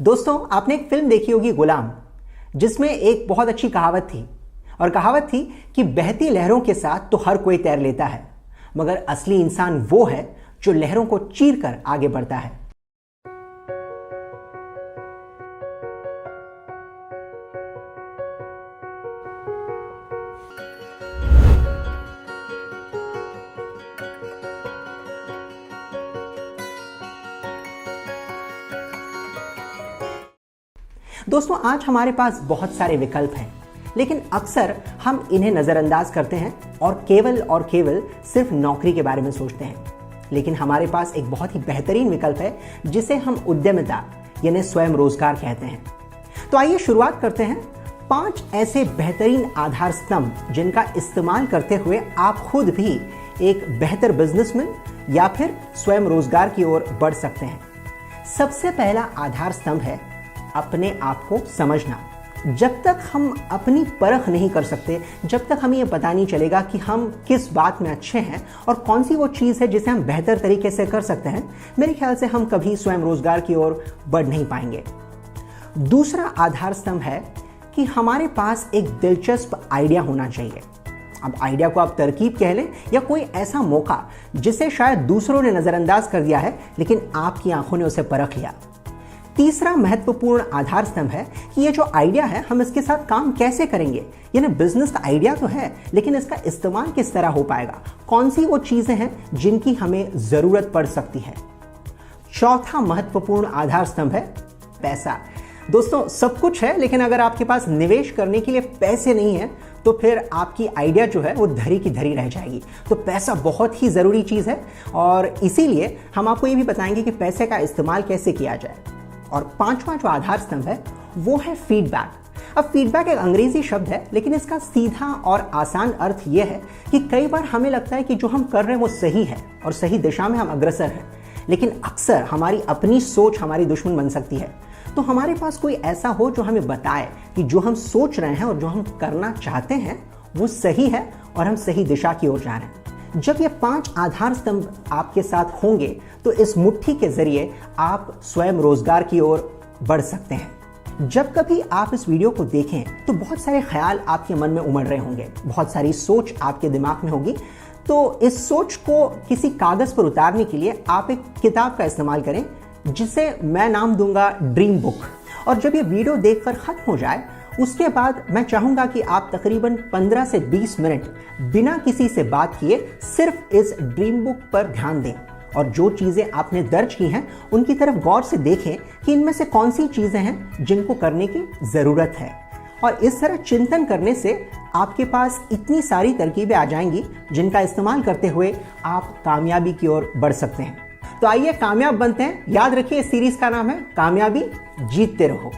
दोस्तों, आपने एक फिल्म देखी होगी गुलाम, जिसमें एक बहुत अच्छी कहावत थी और कहावत थी कि बहती लहरों के साथ तो हर कोई तैर लेता है, मगर असली इंसान वो है जो लहरों को चीर कर आगे बढ़ता है। दोस्तों, आज हमारे पास बहुत सारे विकल्प हैं, लेकिन अक्सर हम इन्हें नज़रअंदाज करते हैं और केवल सिर्फ नौकरी के बारे में सोचते हैं। लेकिन हमारे पास एक बहुत ही बेहतरीन विकल्प है जिसे हम उद्यमिता यानी स्वयं रोजगार कहते हैं। तो आइए शुरुआत करते हैं 5 ऐसे बेहतरीन आधार स्तंभ जिनका इस्तेमाल करते हुए आप खुद भी एक बेहतर बिजनेसमैन या फिर स्वयं रोजगार की ओर बढ़ सकते हैं। सबसे पहला आधार स्तंभ है अपने आप को समझना। जब तक हम अपनी परख नहीं कर सकते, जब तक हमें यह पता नहीं चलेगा कि हम किस बात में अच्छे हैं और कौन सी वो चीज़ है जिसे हम बेहतर तरीके से कर सकते हैं, मेरे ख्याल से हम कभी स्वयं रोजगार की ओर बढ़ नहीं पाएंगे। दूसरा आधार स्तंभ है कि हमारे पास एक दिलचस्प आइडिया होना चाहिए। अब आइडिया को आप तरकीब कह लें या कोई ऐसा मौका जिसे शायद दूसरों ने नज़रअंदाज कर दिया है लेकिन आपकी आंखों ने उसे परख लिया। तीसरा महत्वपूर्ण आधार स्तंभ है कि ये जो आइडिया है हम इसके साथ काम कैसे करेंगे। यानी बिजनेस का आइडिया तो है, लेकिन इसका इस्तेमाल किस तरह हो पाएगा, कौन सी वो चीजें हैं जिनकी हमें जरूरत पड़ सकती है। चौथा महत्वपूर्ण आधार स्तंभ है पैसा। दोस्तों, सब कुछ है, लेकिन अगर आपके पास निवेश करने के लिए पैसे नहीं है तो फिर आपकी आइडिया जो है वो धरी की धरी रह जाएगी। तो पैसा बहुत ही जरूरी चीज है और इसीलिए हम आपको ये भी बताएंगे कि पैसे का इस्तेमाल कैसे किया जाए। और पांचवा जो आधार स्तंभ है वो है फीडबैक। अब फीडबैक एक अंग्रेजी शब्द है, लेकिन इसका सीधा और आसान अर्थ यह है कि कई बार हमें लगता है कि जो हम कर रहे हैं वो सही है और सही दिशा में हम अग्रसर हैं, लेकिन अक्सर हमारी अपनी सोच हमारी दुश्मन बन सकती है। तो हमारे पास कोई ऐसा हो जो हमें बताए कि जो हम सोच रहे हैं और जो हम करना चाहते हैं वो सही है और हम सही दिशा की ओर जा रहे हैं। जब ये 5 आधार स्तंभ आपके साथ होंगे तो इस मुट्ठी के जरिए आप स्वयं रोजगार की ओर बढ़ सकते हैं। जब कभी आप इस वीडियो को देखें तो बहुत सारे ख्याल आपके मन में उमड़ रहे होंगे, बहुत सारी सोच आपके दिमाग में होगी। तो इस सोच को किसी कागज पर उतारने के लिए आप एक किताब का इस्तेमाल करें जिसे मैं नाम दूंगा ड्रीम बुक। और जब ये वीडियो देखकर खत्म हो जाए उसके बाद मैं चाहूंगा कि आप तकरीबन 15 से 20 मिनट बिना किसी से बात किए सिर्फ इस ड्रीम बुक पर ध्यान दें और जो चीजें आपने दर्ज की हैं उनकी तरफ गौर से देखें कि इनमें से कौन सी चीजें हैं जिनको करने की जरूरत है। और इस तरह चिंतन करने से आपके पास इतनी सारी तरकीबें आ जाएंगी जिनका इस्तेमाल करते हुए आप कामयाबी की ओर बढ़ सकते हैं। तो आइए कामयाब बनते हैं। याद रखिए, इस सीरीज का नाम है कामयाबी जीतते रहो।